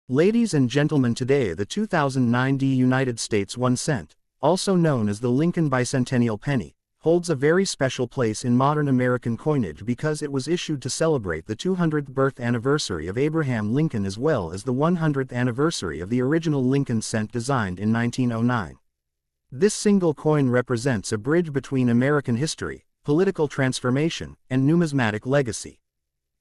Ladies and gentlemen, today the 2009 United States 1 cent, also known as the Lincoln Bicentennial penny, holds a very special place in modern American coinage because it was issued to celebrate the 200th birth anniversary of Abraham Lincoln as well as the 100th anniversary of the original Lincoln cent designed in 1909. This single coin represents a bridge between American history, political transformation, and numismatic legacy.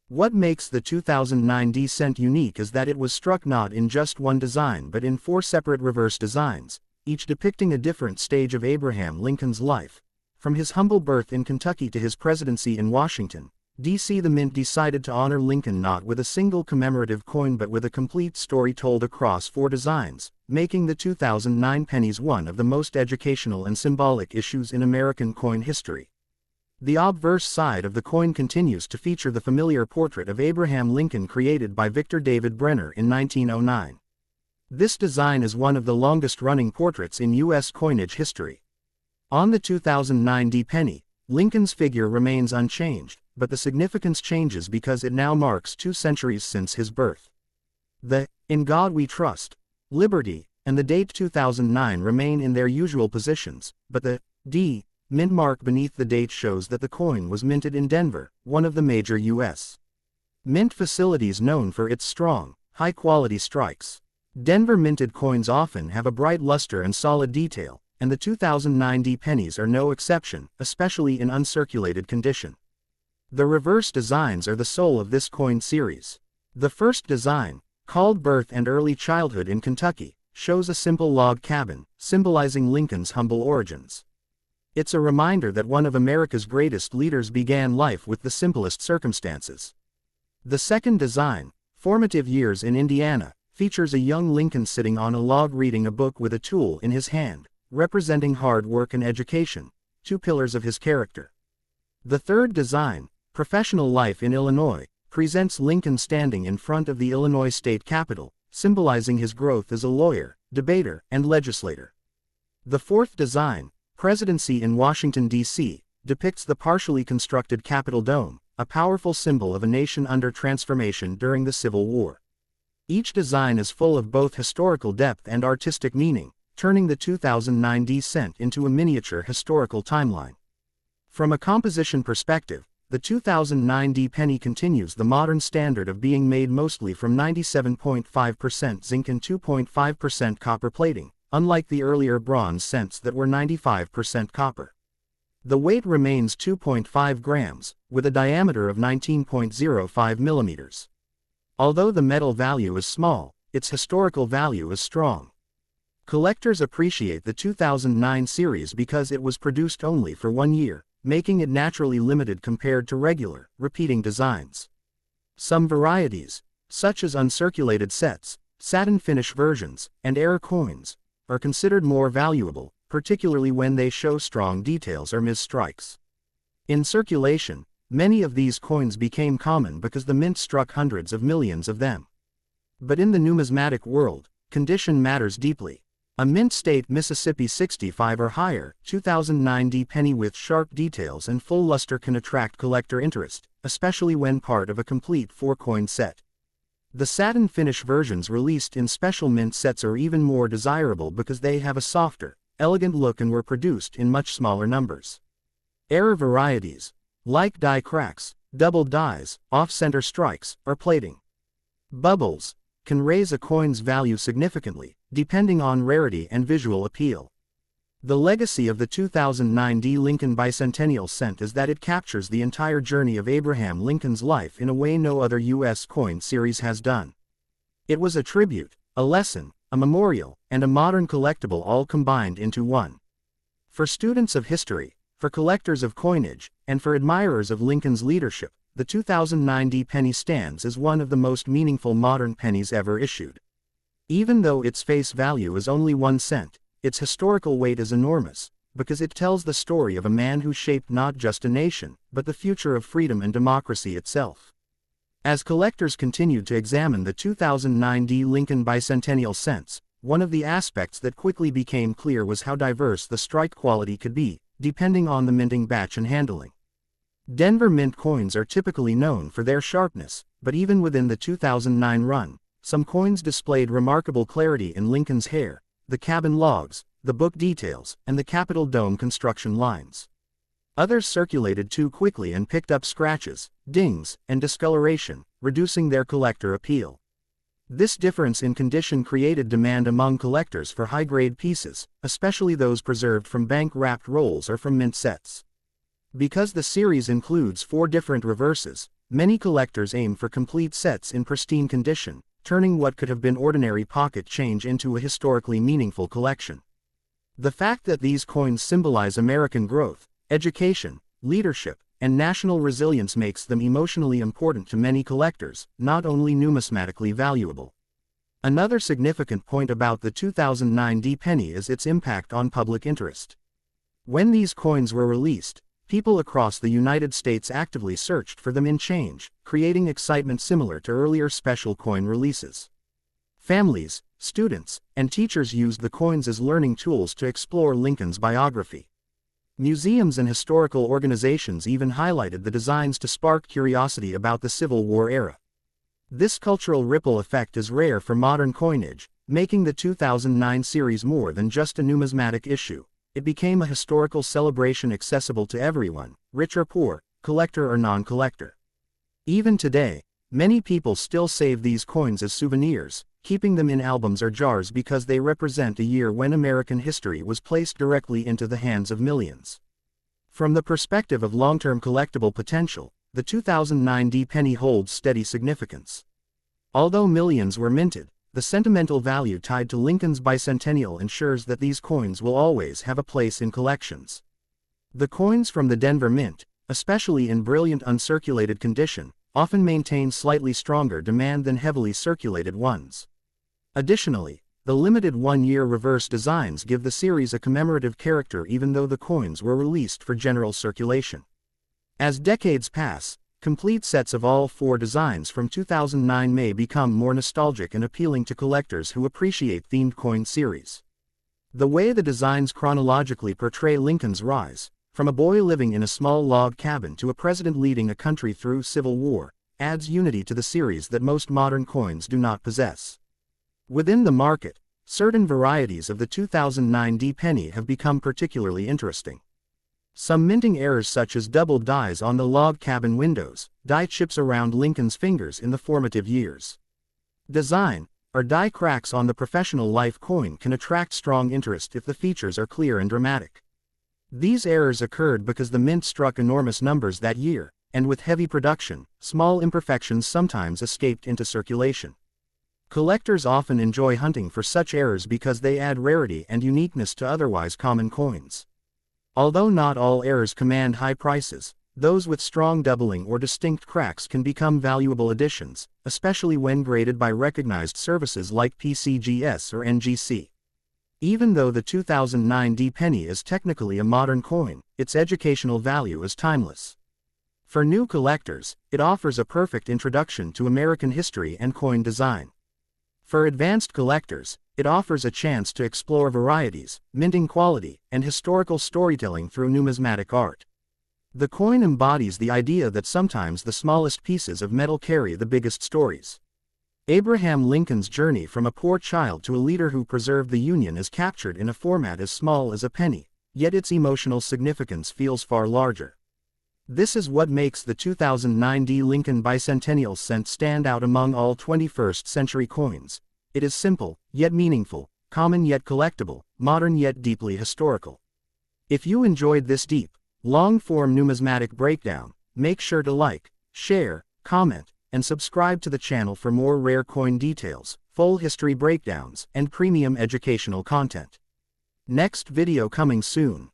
What makes the 2009 cent unique is that it was struck not in just one design but in 4 separate reverse designs, each depicting a different stage of Abraham Lincoln's life. From his humble birth in Kentucky to his presidency in Washington, D.C. The Mint decided to honor Lincoln not with a single commemorative coin but with a complete story told across 4 designs, making the 2009 pennies one of the most educational and symbolic issues in American coin history. The obverse side of the coin continues to feature the familiar portrait of Abraham Lincoln created by Victor David Brenner in 1909. This design is one of the longest-running portraits in U.S. coinage history. On the 2009 penny, Lincoln's figure remains unchanged, but the significance changes because it now marks 2 centuries since his birth. The "In God We Trust," "Liberty," and the date 2009 remain in their usual positions, but the D mint mark beneath the date shows that the coin was minted in Denver, one of the major U.S. mint facilities known for its strong, high-quality strikes. Denver minted coins often have a bright luster and solid detail, and the 2009 pennies are no exception, especially in uncirculated condition. The reverse designs are the soul of this coin series. The first design, called Birth and Early Childhood in Kentucky, shows a simple log cabin, symbolizing Lincoln's humble origins. It's a reminder that one of America's greatest leaders began life with the simplest circumstances. The second design, Formative Years in Indiana, features a young Lincoln sitting on a log reading a book with a tool in his hand, representing hard work and education, 2 pillars of his character. The third design, Professional Life in Illinois, presents Lincoln standing in front of the Illinois state capitol, symbolizing his growth as a lawyer, debater, and legislator. The fourth design, Presidency in Washington, D.C., depicts the partially constructed Capitol dome, a powerful symbol of a nation under transformation during the Civil War. Each design is full of both historical depth and artistic meaning, turning the 2009 cent into a miniature historical timeline. From a composition perspective, the 2009 penny continues the modern standard of being made mostly from 97.5% zinc and 2.5% copper plating, unlike the earlier bronze cents that were 95% copper. The weight remains 2.5 grams, with a diameter of 19.05 millimeters. Although the metal value is small, its historical value is strong. Collectors appreciate the 2009 series because it was produced only for 1 year, making it naturally limited compared to regular, repeating designs. Some varieties, such as uncirculated sets, satin finish versions, and air coins, are considered more valuable, particularly when they show strong details or misstrikes. In circulation, many of these coins became common because the mint struck hundreds of millions of them. But in the numismatic world, condition matters deeply. A mint state Mississippi 65 or higher 2009 penny with sharp details and full luster can attract collector interest, especially when part of a complete 4-coin set. The satin finish versions released in special mint sets are even more desirable because they have a softer, elegant look and were produced in much smaller numbers. Error varieties, like die cracks, double dies, off-center strikes, or plating bubbles, can raise a coin's value significantly, depending on rarity and visual appeal. The legacy of the 2009 Lincoln Bicentennial Cent is that it captures the entire journey of Abraham Lincoln's life in a way no other U.S. coin series has done. It was a tribute, a lesson, a memorial, and a modern collectible all combined into one. For students of history, for collectors of coinage, and for admirers of Lincoln's leadership, the 2009 penny stands as one of the most meaningful modern pennies ever issued. Even though its face value is only 1 cent, its historical weight is enormous, because it tells the story of a man who shaped not just a nation, but the future of freedom and democracy itself. As collectors continued to examine the 2009 Lincoln Bicentennial Cents, one of the aspects that quickly became clear was how diverse the strike quality could be, depending on the minting batch and handling. Denver mint coins are typically known for their sharpness, but even within the 2009 run, Some coins displayed remarkable clarity in Lincoln's hair, the cabin logs, the book details, and the Capitol dome construction lines. Others circulated too quickly and picked up scratches, dings, and discoloration, reducing their collector appeal. This difference in condition created demand among collectors for high-grade pieces, especially those preserved from bank-wrapped rolls or from mint sets. Because the series includes 4 different reverses, many collectors aim for complete sets in pristine condition, turning what could have been ordinary pocket change into a historically meaningful collection. The fact that these coins symbolize American growth, education, leadership, and national resilience makes them emotionally important to many collectors, not only numismatically valuable. Another significant point about the 2009 D-penny is its impact on public interest. When these coins were released, people across the United States actively searched for them in change, creating excitement similar to earlier special coin releases. Families, students, and teachers used the coins as learning tools to explore Lincoln's biography. Museums and historical organizations even highlighted the designs to spark curiosity about the Civil War era. This cultural ripple effect is rare for modern coinage, making the 2009 series more than just a numismatic issue. It became a historical celebration accessible to everyone, rich or poor, collector or non-collector. Even today, many people still save these coins as souvenirs, keeping them in albums or jars because they represent a year when American history was placed directly into the hands of millions. From the perspective of long-term collectible potential, the 2009 D-penny holds steady significance. Although millions were minted, the sentimental value tied to Lincoln's bicentennial ensures that these coins will always have a place in collections. The coins from the Denver Mint, especially in brilliant uncirculated condition, often maintain slightly stronger demand than heavily circulated ones. Additionally, the limited one-year reverse designs give the series a commemorative character even though the coins were released for general circulation. As decades pass, complete sets of all 4 designs from 2009 may become more nostalgic and appealing to collectors who appreciate themed coin series. The way the designs chronologically portray Lincoln's rise, from a boy living in a small log cabin to a president leading a country through Civil War, adds unity to the series that most modern coins do not possess. Within the market, certain varieties of the 2009 D-penny have become particularly interesting. Some minting errors such as double dies on the log cabin windows, die chips around Lincoln's fingers in the formative years. Design, or die cracks on the professional life coin can attract strong interest if the features are clear and dramatic. These errors occurred because the mint struck enormous numbers that year, and with heavy production, small imperfections sometimes escaped into circulation. Collectors often enjoy hunting for such errors because they add rarity and uniqueness to otherwise common coins. Although not all errors command high prices, those with strong doubling or distinct cracks can become valuable additions, especially when graded by recognized services like PCGS or NGC. Even though the 2009 D-penny is technically a modern coin, its educational value is timeless. For new collectors, it offers a perfect introduction to American history and coin design. For advanced collectors, it offers a chance to explore varieties, minting quality, and historical storytelling through numismatic art. The coin embodies the idea that sometimes the smallest pieces of metal carry the biggest stories. Abraham Lincoln's journey from a poor child to a leader who preserved the Union is captured in a format as small as a penny, yet its emotional significance feels far larger. This is what makes the 2009 Lincoln Bicentennial Cent stand out among all 21st century coins. It is simple, yet meaningful, common yet collectible, modern yet deeply historical. If you enjoyed this deep, long-form numismatic breakdown, make sure to like, share, comment, and subscribe to the channel for more rare coin details, full history breakdowns, and premium educational content. Next video coming soon.